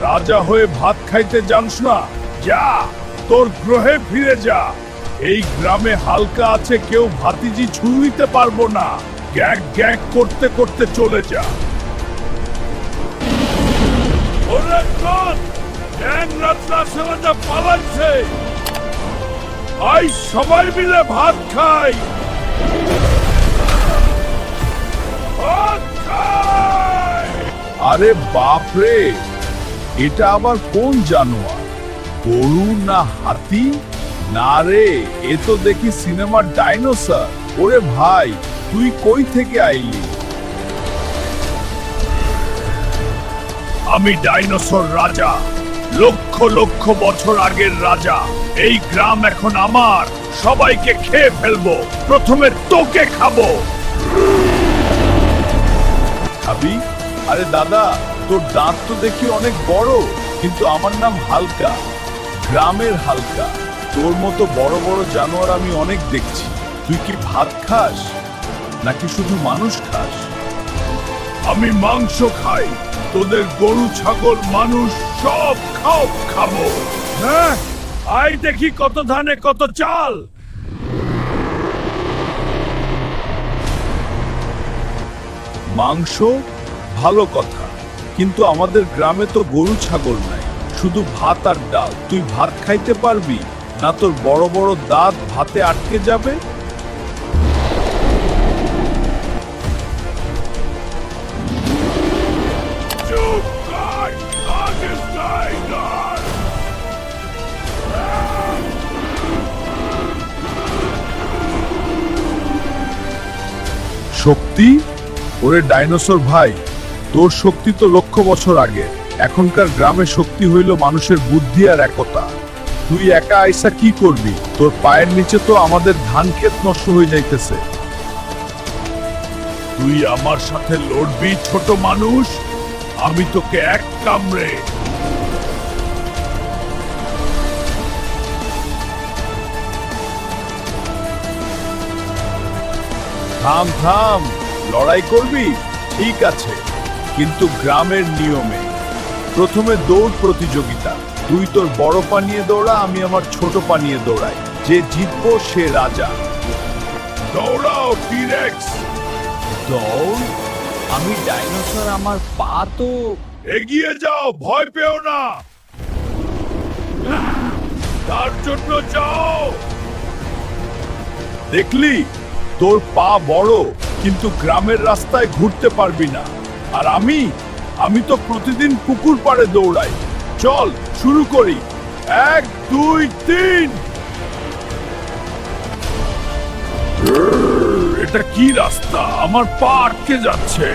রাজা হয়ে ভাত খাইতে জানস না? যা, তোর গ্রহে ফিরে যা। এই গ্রামে হালকা আছে, কেউ ভাতিজি ছুঁইতে পারবো না। গ্যাগ গ্যাগ করতে করতে চলে যা। ওরে কোন গ্যাং রাজা পালাচ্ছে। আই সবাই মিলে ভাত খাই। আরে বাপ রে, এটা আবার কোন জানোয়ার? গরু না হাতি? না রে, এ তো দেখি সিনেমার ডাইনোসর। ওরে ভাই, তুই কই থেকে আইলি? আমি ডাইনোসর রাজা, লক্ষ লক্ষ বছর আগের রাজা। এই গ্রাম এখন আমার, সবাইকে খেয়ে ফেলবো। প্রথমে তোকে খাবো। খাবি? আরে দাদা, তোর দাঁত তো দেখি অনেক বড়, কিন্তু আমার নাম হালকা, গ্রামের হালকা। তোর মতো বড় বড় জানোয়ার আমি অনেক দেখছি। তুই কি ভাত খাস নাকি শুধু মানুষ খাস? আমি মাংস খাই। তোদের গরু ছাগল মানুষ সব খাবো। হ্যাঁ, আই দেখি কত ধানে কত চাল। মাংস ভালো কথা, কিন্তু আমাদের গ্রামে তো গরু ছাগল নাই, শুধু ভাত আর ডাল। তুই ভাত খাইতে পারবি না? তোর বড় বড় দাঁত ভাতে আটকে যাবে। শক্তি? ওরে ডাইনোসর ভাই, তোর শক্তি তো লক্ষ বছর আগে। এখনকার গ্রামে শক্তি হইল মানুষের বুদ্ধি আর একতা। তুই একা আইসা কি করবি? তোর পায়ের নিচে তো আমাদের ধান ক্ষেত নষ্ট হয়ে যাইতেছে। তুই আমার সাথে লড়বি ছোট মানুষ? আমি তোকে এক কামড়ে। থাম থাম, লড়াই করবি? ঠিক আছে, কিন্তু গ্রামের নিয়মে। প্রথমে দৌড় প্রতিযোগিতা। তুই তোর বড় পা নিয়ে দৌড়া, আমি আমার ছোট পা নিয়ে দৌড়াই। যে জিতবো সে রাজা। দৌড়াও টি-রেক্স। দৌড়? আমি ডাইনোসর, আমার পা তো। এগিয়ে যাও, ভয় পেও না। তার জন্য যাও। দেখলি, তোর পা বড়, কিন্তু গ্রামের রাস্তায় ঘুরতে পারবি না। আর আমি তো প্রতিদিন পুকুর পাড়ে দৌড়াই। চল শুরু করি। 1 2 3। এটা কি রাস্তা? আমার পা আটকে যাচ্ছে।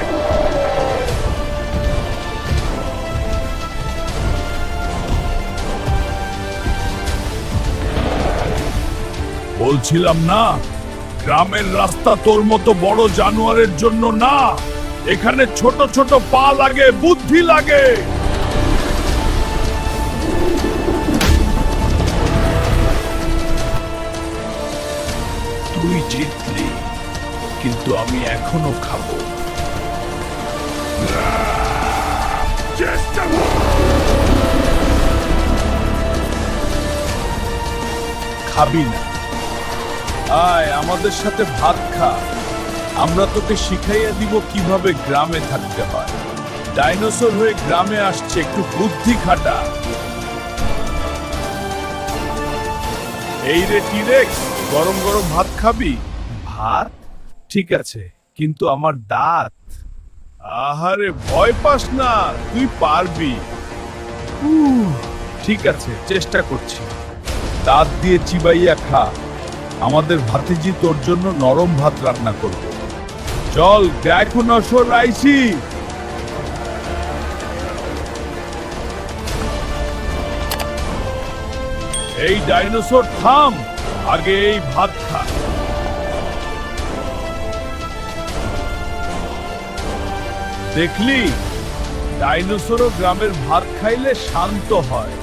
বলছিলাম না, গ্রামের রাস্তা তোর মতো বড় জানোয়ারের জন্য না। এখানে ছোট ছোট পা লাগে, বুদ্ধি লাগে। তুই জিতলি, কিন্তু আমি এখনো খাবো। চেষ্টা কর। খাবি না? আয় আমাদের সাথে ভাত খা। আমরা তোকে শিখাইয়া দিব কিভাবে গ্রামে থাকতে হয়। ডাইনোসর হয়ে গ্রামে আসছে, একটু বুদ্ধি খাটা। এই রে টি-রেক্স, গরম গরম ভাত খাবি? ভাত? ঠিক আছে, কিন্তু আমার দাঁত। আহারে, ভয় পাস না, তুই পারবি। ঠিক আছে, চেষ্টা করছি। দাঁত দিয়ে চিবাইয়া খা। আমাদের ভাতিজি তোর জন্য নরম ভাত রান্না করব। চল, দেখো নসর আইছি। এই ডাইনোসর থাম, আগে এই ভাত খা। দেখলি, ডাইনোসরও গ্রামের ভাত খাইলে শান্ত হয়।